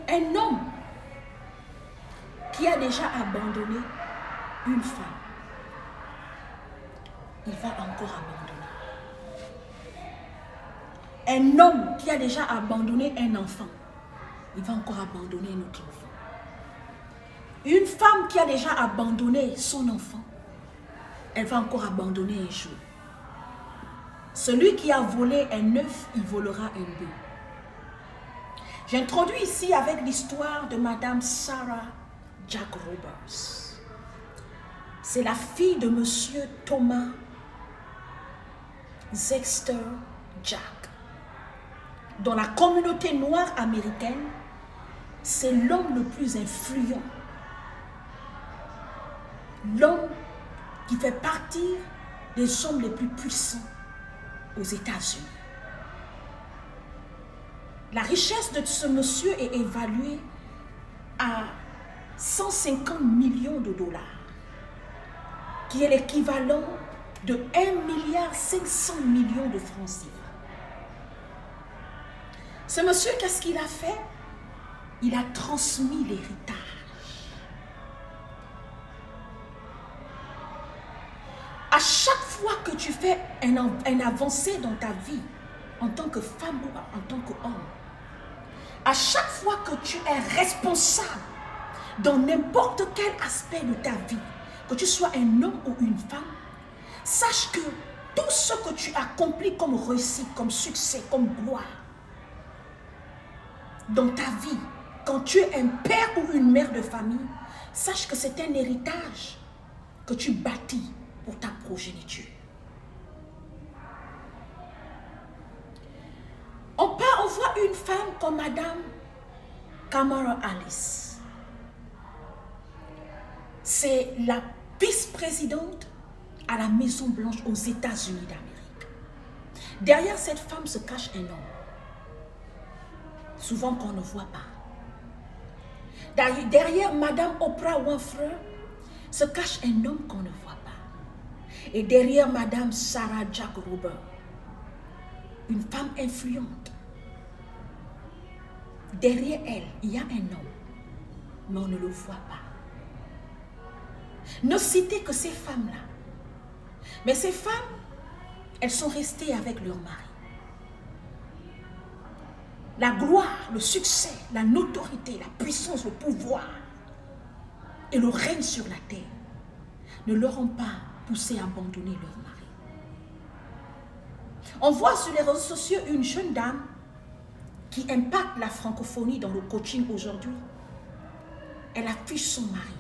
Un homme qui a déjà abandonné une femme, il va encore abandonner. Un homme qui a déjà abandonné un enfant, il va encore abandonner un autre enfant. Une femme qui a déjà abandonné son enfant, elle va encore abandonner un jour. Celui qui a volé un œuf, il volera un bœuf. J'introduis ici avec l'histoire de Madame Sarah Jack Roberts. C'est la fille de Monsieur Thomas Dexter Jack. Dans la communauté noire américaine, c'est l'homme le plus influent. L'homme qui fait partie des hommes les plus puissants aux États-Unis. La richesse de ce monsieur est évaluée à 150 millions de dollars, qui est l'équivalent de 1,5 milliard de francs CFA. Ce monsieur, qu'est-ce qu'il a fait? Il a transmis l'héritage. À chaque fois que tu fais un avancée dans ta vie, en tant que femme ou en tant qu'homme, à chaque fois que tu es responsable dans n'importe quel aspect de ta vie, que tu sois un homme ou une femme, sache que tout ce que tu accomplis comme réussite, comme succès, comme gloire, dans ta vie, quand tu es un père ou une mère de famille, sache que c'est un héritage que tu bâtis pour ta progéniture. On voit une femme comme Madame Kamala Harris. C'est la vice-présidente à la Maison Blanche aux États-Unis d'Amérique. Derrière cette femme se cache un homme, souvent qu'on ne voit pas. Derrière Madame Oprah Winfrey se cache un homme qu'on ne voit pas. Et derrière Madame Sarah Jack Roberts, une femme influente. Derrière elle, il y a un homme, mais on ne le voit pas. Ne citez que ces femmes-là. Mais ces femmes, elles sont restées avec leur mari. La gloire, le succès, la notoriété, la puissance, le pouvoir et le règne sur la terre ne leur ont pas poussé à abandonner leur mari. On voit sur les réseaux sociaux une jeune dame qui impacte la francophonie dans le coaching aujourd'hui. Elle affiche son mari.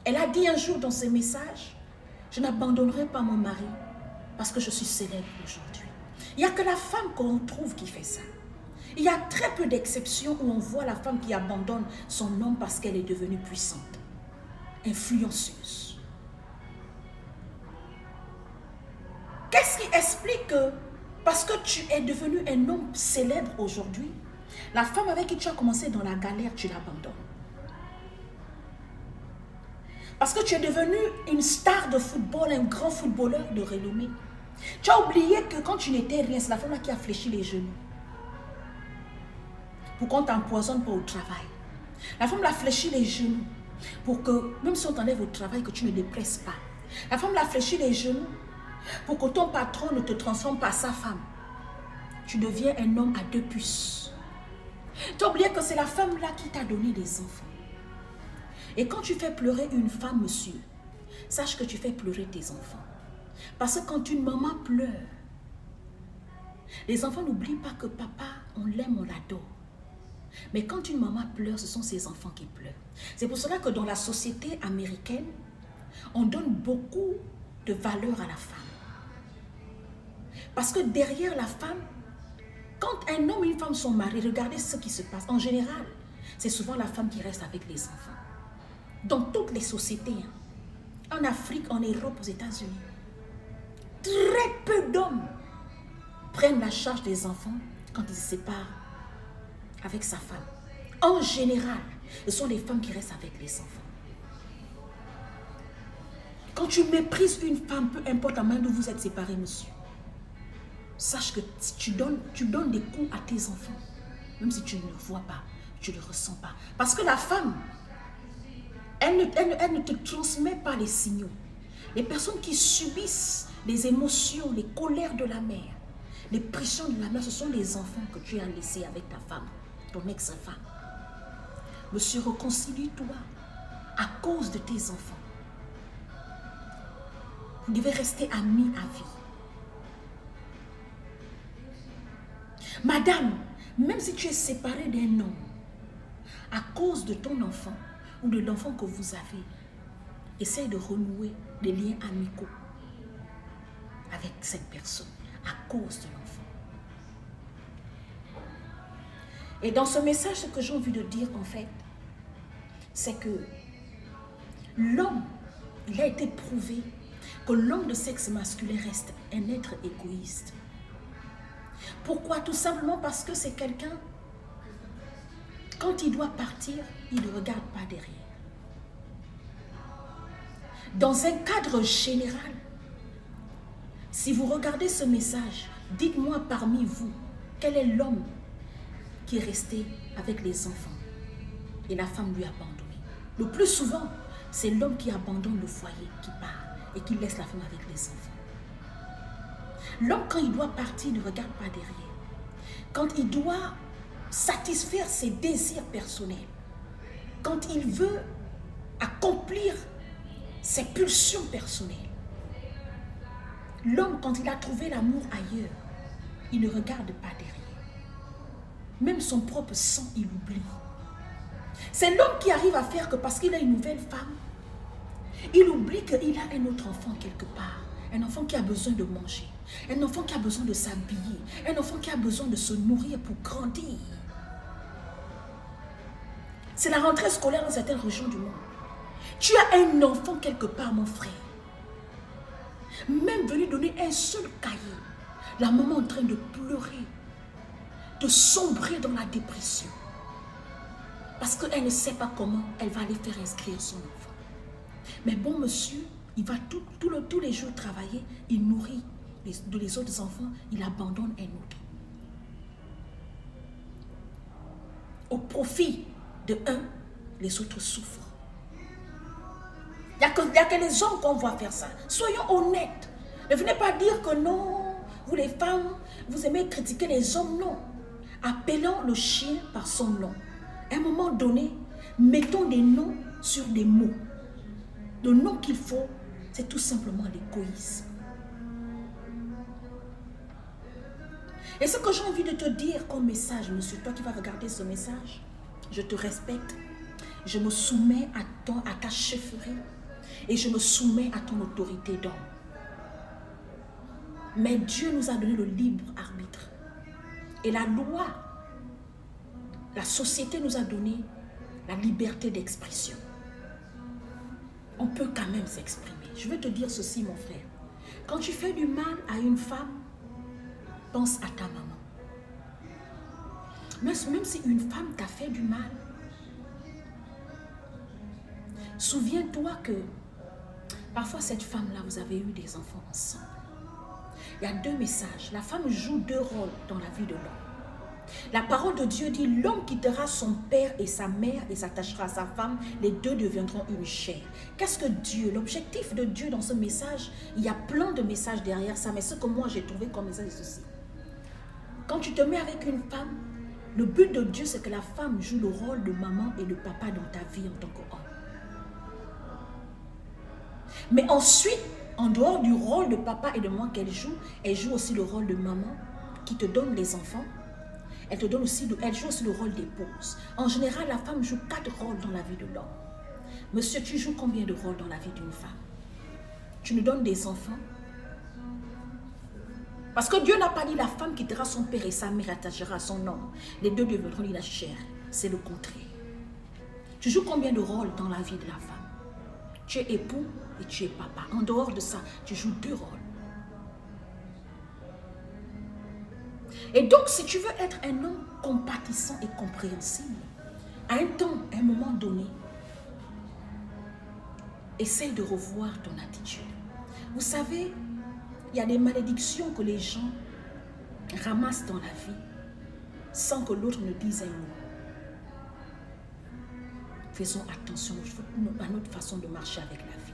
Elle a dit un jour dans ses messages, je n'abandonnerai pas mon mari parce que je suis célèbre aujourd'hui. Il n'y a que la femme qu'on trouve qui fait ça. Il y a très peu d'exceptions où on voit la femme qui abandonne son homme parce qu'elle est devenue puissante, influenceuse. Qu'est-ce qui explique que parce que tu es devenu un homme célèbre aujourd'hui, la femme avec qui tu as commencé dans la galère, tu l'abandonnes? Parce que tu es devenu une star de football, un grand footballeur de renommée. Tu as oublié que quand tu n'étais rien, c'est la femme là qui a fléchi les genoux pour qu'on ne t'empoisonne pas au travail. La femme l'a fléchi les genoux pour que, même si on t'enlève au travail, que tu ne dépresses pas. La femme l'a fléchi les genoux pour que ton patron ne te transforme pas sa femme. Tu deviens un homme à deux puces. Tu as oublié que c'est la femme là qui t'a donné des enfants. Et quand tu fais pleurer une femme, monsieur, sache que tu fais pleurer tes enfants. Parce que quand une maman pleure, les enfants n'oublient pas que papa, on l'aime, on l'adore. Mais quand une maman pleure, ce sont ses enfants qui pleurent. C'est pour cela que dans la société américaine, on donne beaucoup de valeur à la femme. Parce que derrière la femme, quand un homme et une femme sont mariés, regardez ce qui se passe. En général, c'est souvent la femme qui reste avec les enfants. Dans toutes les sociétés, en Afrique, en Europe, aux États-Unis, très peu d'hommes prennent la charge des enfants quand ils se séparent avec sa femme. En général, ce sont les femmes qui restent avec les enfants. Quand tu méprises une femme, peu importe la main d'où vous êtes séparés, monsieur, sache que tu donnes des coups à tes enfants, même si tu ne le vois pas. tu ne le ressens pas. Parce que la femme, elle ne te transmet pas les signaux. Les personnes qui subissent les émotions, les colères de la mère, les pressions de la mère, ce sont les enfants que tu as laissés avec ta femme, ton ex-femme. Monsieur, réconcilie-toi à cause de tes enfants. Vous devez rester amis à vie. Madame, même si tu es séparée d'un homme, à cause de ton enfant ou de l'enfant que vous avez, essaye de renouer des liens amicaux avec cette personne à cause de l'enfant. Et dans ce message, ce que j'ai envie de dire en fait, c'est que l'homme, il a été prouvé que l'homme de sexe masculin reste un être égoïste. Pourquoi? Tout simplement parce que c'est quelqu'un, quand il doit partir, il ne regarde pas derrière. Dans un cadre général, si vous regardez ce message, dites-moi parmi vous, quel est l'homme qui est resté avec les enfants et la femme lui a abandonné? Le plus souvent, c'est l'homme qui abandonne le foyer, qui part et qui laisse la femme avec les enfants. L'homme, quand il doit partir, ne regarde pas derrière. Quand il doit satisfaire ses désirs personnels, quand il veut accomplir ses pulsions personnelles, l'homme, quand il a trouvé l'amour ailleurs, il ne regarde pas derrière. Même son propre sang, il oublie. C'est l'homme qui arrive à faire que parce qu'il a une nouvelle femme, il oublie qu'il a un autre enfant quelque part. Un enfant qui a besoin de manger. Un enfant qui a besoin de s'habiller. Un enfant qui a besoin de se nourrir pour grandir. C'est la rentrée scolaire dans certaines régions du monde. Tu as un enfant quelque part, mon frère. Même venu donner un seul cahier. La maman en train de pleurer. De sombrer dans la dépression. Parce qu'elle ne sait pas comment elle va aller faire inscrire son enfant. Mais bon monsieur, il va tous les jours travailler, il nourrit les autres enfants, il abandonne un autre. Au profit de un, les autres souffrent. Il n'y a que les hommes qu'on voit faire ça. Soyons honnêtes. Ne venez pas dire que non, vous les femmes, vous aimez critiquer les hommes, non. Appelons le chien par son nom. À un moment donné, mettons des noms sur des mots. Le nom qu'il faut, c'est tout simplement l'égoïsme. Et ce que j'ai envie de te dire comme message, monsieur, toi qui vas regarder ce message, je te respecte, je me soumets à ta chefferie et je me soumets à ton autorité d'homme. Mais Dieu nous a donné le libre arbitre. Et la loi, la société nous a donné la liberté d'expression. On peut quand même s'exprimer. Je vais te dire ceci, mon frère. Quand tu fais du mal à une femme, pense à ta maman. Même si une femme t'a fait du mal, souviens-toi que parfois cette femme-là, vous avez eu des enfants ensemble. Il y a deux messages. La femme joue deux rôles dans la vie de l'homme. La parole de Dieu dit, l'homme quittera son père et sa mère et s'attachera à sa femme, les deux deviendront une chair. Qu'est-ce que Dieu, l'objectif de Dieu dans ce message, il y a plein de messages derrière ça, mais ce que moi j'ai trouvé comme message c'est ceci. Quand tu te mets avec une femme, le but de Dieu c'est que la femme joue le rôle de maman et de papa dans ta vie en tant qu'homme. Mais ensuite, en dehors du rôle de papa et de maman qu'elle joue aussi le rôle de maman qui te donne les enfants. Elle joue aussi le rôle d'épouse. En général, la femme joue 4 rôles dans la vie de l'homme. Monsieur, tu joues combien de rôles dans la vie d'une femme? Tu nous donnes des enfants? Parce que Dieu n'a pas dit la femme quittera son père et sa mère attachera à son homme. Les deux deviendront la chair. C'est le contraire. Tu joues combien de rôles dans la vie de la femme? Tu es époux et tu es papa. En dehors de ça, tu joues 2 rôles. Et donc, si tu veux être un homme compatissant et compréhensible, à un moment donné, essaye de revoir ton attitude. Vous savez, il y a des malédictions que les gens ramassent dans la vie sans que l'autre ne dise un mot. Faisons attention à notre façon de marcher avec la vie.